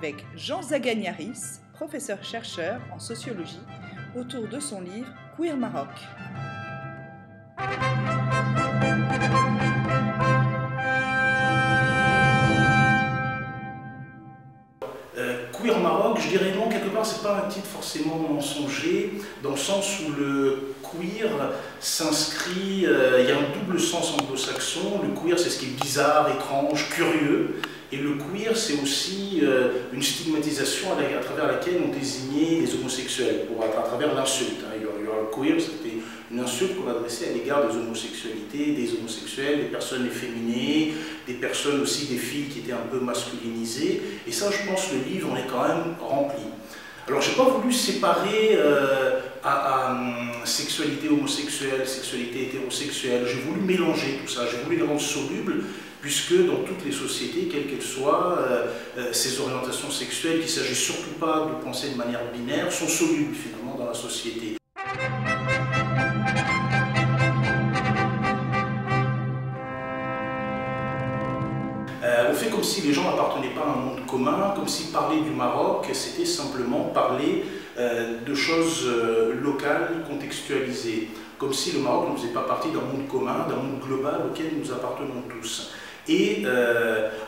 avec Jean Zagagnaris, professeur-chercheur en sociologie, autour de son livre Queer Maroc. Queer Maroc, je dirais non, quelque part, c'est pas un titre forcément mensonger, dans le sens où le queer s'inscrit, il y a un double sens anglo-saxon. Le queer, c'est ce qui est bizarre, étrange, curieux, et le queer, c'est aussi une stigmatisation à travers laquelle on désignait les homosexuels, à travers l'insulte. Queer, c'était une insulte qu'on adressait à l'égard des homosexualités, des homosexuels, des personnes efféminées, des personnes aussi, des filles qui étaient un peu masculinisées. Et ça, je pense, le livre en est quand même rempli. Alors, je n'ai pas voulu séparer sexualité homosexuelle, sexualité hétérosexuelle. J'ai voulu mélanger tout ça, j'ai voulu les rendre solubles, puisque dans toutes les sociétés, quelles qu'elles soient, ces orientations sexuelles, qu'il ne s'agit surtout pas de penser de manière binaire, sont solubles finalement dans la société. On fait comme si les gens n'appartenaient pas à un monde commun, comme si parler du Maroc, c'était simplement parler de choses locales, contextualisées, comme si le Maroc ne faisait pas partie d'un monde commun, d'un monde global auquel nous appartenons tous. Et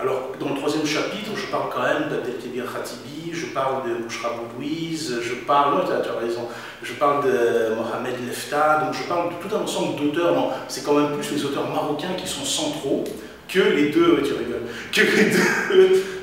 alors, dans le troisième chapitre, je parle quand même d'Abdelkébir Khatibi, je parle de Bouchra Boudouiz, je parle, non, tu as raison, je parle de Mohamed Lefta, donc je parle de tout un ensemble d'auteurs. Non, c'est quand même plus les auteurs marocains qui sont centraux que les deux, tu rigoles,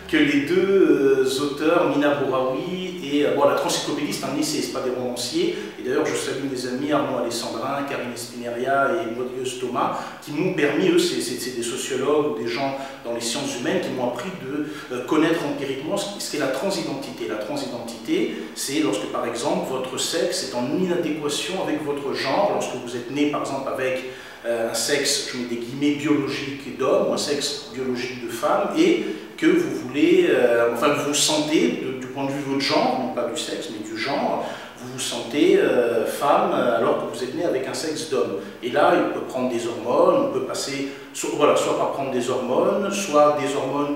que les deux auteurs, Mina Bouraoui et, bon, la Transencyclopédie, c'est un essai, c'est pas des romanciers, et d'ailleurs je salue mes amis Arnaud Alessandrin, Karine Espineria et Maudieuse Thomas, qui m'ont permis, eux, c'est des sociologues ou des gens dans les sciences humaines, qui m'ont appris de connaître empiriquement ce qu'est la transidentité. La transidentité, c'est lorsque, par exemple, votre sexe est en inadéquation avec votre genre, lorsque vous êtes né, par exemple, avec un sexe, je mets des guillemets, biologique d'homme, ou un sexe biologique de femme, et que vous voulez, enfin vous vous sentez, du point de vue de votre genre, non pas du sexe, mais du genre, vous vous sentez femme alors que vous êtes né avec un sexe d'homme. Et là, il peut prendre des hormones, on peut passer, soit par prendre des hormones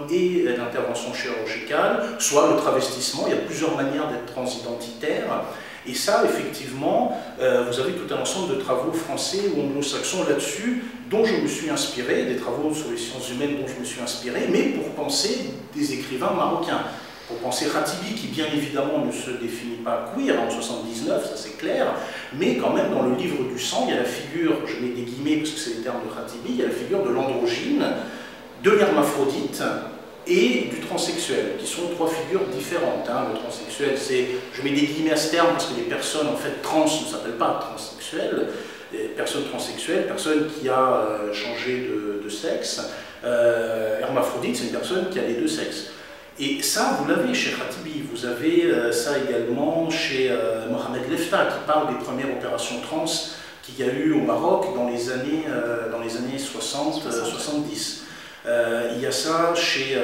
et l'intervention chirurgicale, soit le travestissement. Il y a plusieurs manières d'être transidentitaire. Et ça, effectivement, vous avez tout un ensemble de travaux français ou anglo-saxons là-dessus, dont je me suis inspiré, des travaux sur les sciences humaines dont je me suis inspiré, mais pour penser des écrivains marocains. Pour penser Khatibi, qui bien évidemment ne se définit pas queer en 79, ça c'est clair, mais quand même dans le livre du sang, il y a la figure, je mets des guillemets parce que c'est les termes de Khatibi, il y a la figure de l'androgyne, de l'hermaphrodite, et du transsexuel, qui sont trois figures différentes. Le transsexuel, c'est, je mets des guillemets à ce terme parce que les personnes en fait trans ne s'appellent pas transsexuelles, personne transsexuelle, personne qui a changé de sexe. Hermaphrodite, c'est une personne qui a les deux sexes. Et ça, vous l'avez chez Khatibi, vous avez ça également chez Mohamed Lefta, qui parle des premières opérations trans qu'il y a eu au Maroc dans les années 60-70. Il y a ça chez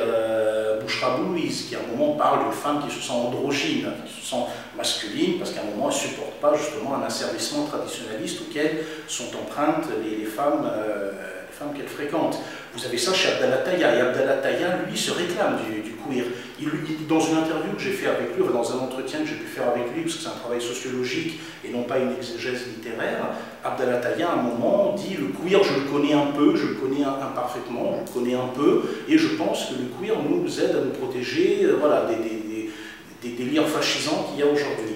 Bouchra Boudouiz, qui à un moment parle de femmes qui se sentent androgynes, qui se sentent masculines, parce qu'à un moment elles ne supportent pas justement un asservissement traditionnaliste auquel sont empreintes les femmes qu'elles fréquentent. Vous avez ça chez Abdallah Taïa, et Abdallah Taïa, lui, se réclame du queer. Dans une interview que j'ai fait avec lui, dans un entretien que j'ai pu faire avec lui, parce que c'est un travail sociologique et non pas une exégèse littéraire, Abdallah Taïa, à un moment, dit « le queer, je le connais un peu, je le connais imparfaitement, je le connais un peu, et je pense que le queer nous aide à nous protéger voilà, des délires fascisants qu'il y a aujourd'hui. »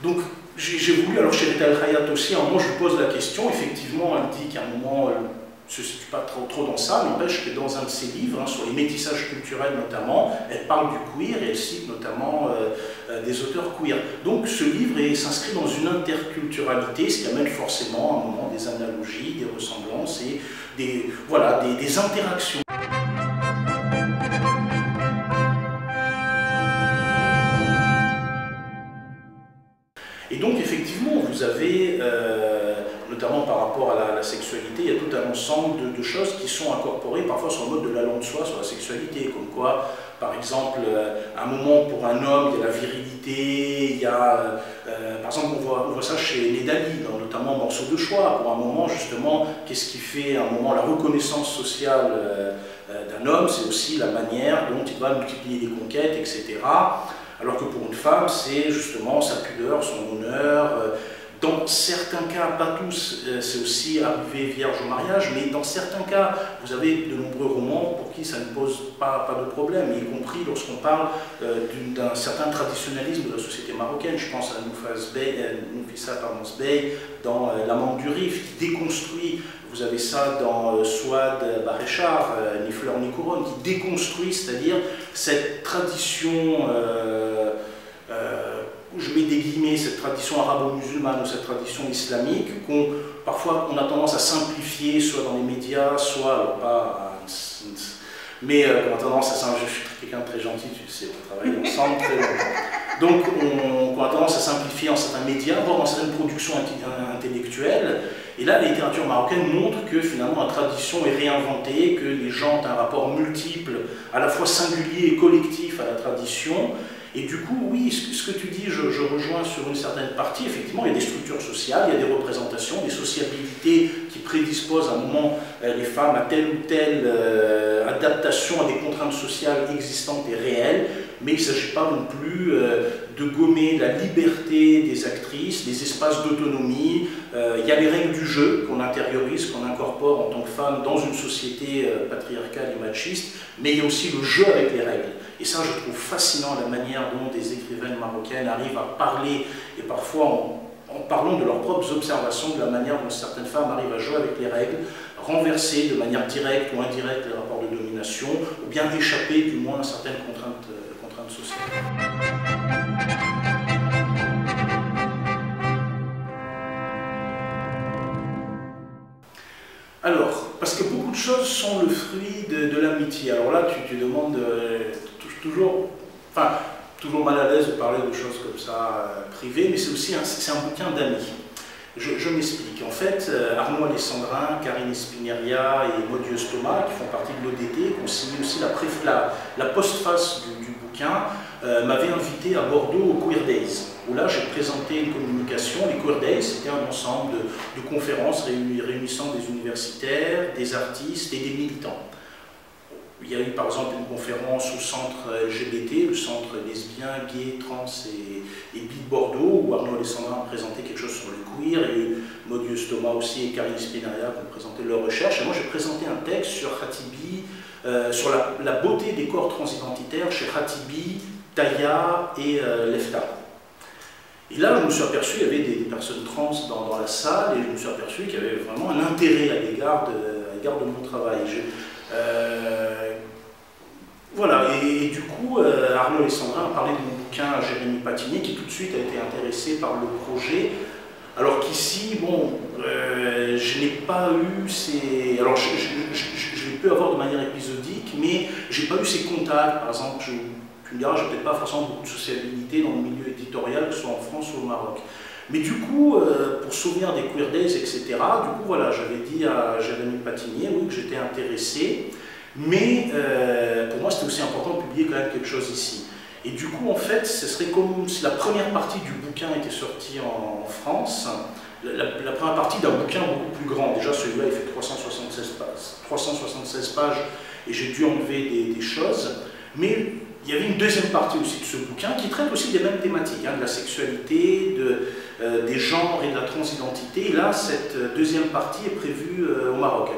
Donc, j'ai voulu, alors chez Rita El-Khayat aussi, à un moment, je lui pose la question, effectivement, elle dit qu'à un moment, elle ne se situe pas trop dans ça, n'empêche que dans un de ses livres, sur les métissages culturels notamment, elle parle du queer et elle cite notamment des auteurs queer. Donc ce livre s'inscrit dans une interculturalité, ce qui amène forcément à un moment des analogies, des ressemblances et des interactions. Et donc effectivement, vous avez notamment par rapport à la sexualité, il y a tout un ensemble de choses qui sont incorporées parfois sur le mode de l'allant de soi sur la sexualité, comme quoi, par exemple, à un moment pour un homme, il y a la virilité, il y a, par exemple, on voit ça chez les Dali, notamment Morceau de choix, pour un moment justement, qu'est-ce qui fait à un moment la reconnaissance sociale d'un homme, c'est aussi la manière dont il va multiplier les conquêtes, etc. Alors que pour une femme, c'est justement sa pudeur, son honneur. Dans certains cas, pas tous, c'est aussi arriver vierge au mariage, mais dans certains cas, vous avez de nombreux romans pour qui ça ne pose pas de problème, y compris lorsqu'on parle d'un certain traditionnalisme de la société marocaine. Je pense à Nafissa Sbey dans L'amante du Rif, qui déconstruit, vous avez ça dans Souad Baréchar, Ni fleurs ni couronne, qui déconstruit, c'est-à-dire cette tradition je mets des guillemets, cette tradition arabo-musulmane ou cette tradition islamique, parfois on a tendance à simplifier, soit dans les médias, soit, alors pas, mais on a tendance à simplifier, je suis quelqu'un de très gentil, tu sais, on travaille ensemble très longtemps. Donc on a tendance à simplifier en certains médias, voire dans certaines productions intellectuelles, et là la littérature marocaine montre que finalement la tradition est réinventée, que les gens ont un rapport multiple, à la fois singulier et collectif à la tradition. Et du coup, oui, ce que tu dis, je rejoins sur une certaine partie. Effectivement, il y a des structures sociales, il y a des représentations, des sociabilités qui prédisposent à un moment les femmes à telle ou telle adaptation à des contraintes sociales existantes et réelles, mais il ne s'agit pas non plus de gommer la liberté des actrices, les espaces d'autonomie. Il y a les règles du jeu qu'on intériorise, qu'on incorpore en tant que femme dans une société patriarcale et machiste, mais il y a aussi le jeu avec les règles. Et ça, je trouve fascinant la manière dont des écrivaines marocaines arrivent à parler, et parfois en parlant de leurs propres observations, de la manière dont certaines femmes arrivent à jouer avec les règles, renverser de manière directe ou indirecte les rapports de domination, ou bien échapper du moins à certaines contraintes sociales. Alors, parce que beaucoup de choses sont le fruit de l'amitié. Alors là, tu demandes toujours mal à l'aise de parler de choses comme ça privées, mais c'est aussi un bouquin d'amis. Je m'explique. En fait, Arnaud Alessandrin, Karine Espineria et Modius Thomas, qui font partie de l'ODT, qui ont signé aussi la postface du bouquin, m'avaient invité à Bordeaux au Queer Days, où là j'ai présenté une communication. Les Queer Days, c'était un ensemble de conférences réunissant des universitaires, des artistes et des militants. Il y a eu par exemple une conférence au centre LGBT, le centre lesbien, gay, trans et bi de Bordeaux, où Arnaud Alessandrin a présenté quelque chose sur le queer, et Modius Thomas aussi et Karine Spinaria qui ont présenté leurs recherches. Et moi j'ai présenté un texte sur Khatibi, sur la beauté des corps transidentitaires chez Khatibi, Taya et Lefta. Et là, je me suis aperçu, il y avait des personnes trans dans la salle, et je me suis aperçu qu'il y avait vraiment un intérêt à l'égard de mon travail. Voilà, et du coup, Arnaud Alessandrin a parlé de mon bouquin à Jérémy Patinier, qui tout de suite a été intéressé par le projet, alors qu'ici, bon, je n'ai pas eu ces... Alors, je l'ai pu avoir de manière épisodique, mais j'ai pas eu ces contacts, par exemple, tu me diras, j'ai peut-être pas forcément beaucoup de sociabilité dans le milieu éditorial, que ce soit en France ou au Maroc. Mais du coup, pour souvenir des Queer Days, etc., du coup, voilà, j'avais dit à Jérémy Patinier, oui, que j'étais intéressé, mais pour moi, c'était aussi important de publier quand même quelque chose ici. Et du coup, en fait, ce serait comme si la première partie du bouquin était sortie en France, la première partie d'un bouquin beaucoup plus grand. Déjà, celui-là, il fait 376 pages, et j'ai dû enlever des choses, mais il y avait une deuxième partie aussi de ce bouquin qui traite aussi des mêmes thématiques, hein, de la sexualité, des genres et de la transidentité. Et là, cette deuxième partie est prévue au Maroc.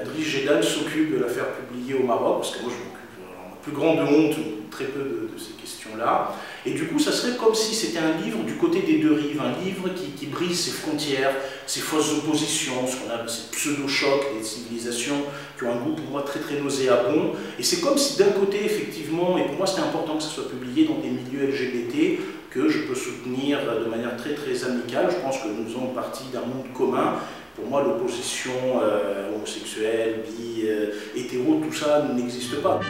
Driss Jedal s'occupe de la faire publier au Maroc, parce que moi je m'occupe en plus grande honte très peu de ces questions-là. Et du coup, ça serait comme si c'était un livre du côté des deux rives, un livre qui brise ses frontières, ses fausses oppositions, ce qu'on appelle ces pseudo-chocs, des civilisations qui ont un goût pour moi très très nauséabond. Et c'est comme si d'un côté, effectivement, et pour moi c'était important que ça soit publié dans des milieux LGBT, que je peux soutenir de manière très très amicale. Je pense que nous faisons partie d'un monde commun. Pour moi, l'opposition homosexuelle, bi, hétéro, tout ça n'existe pas.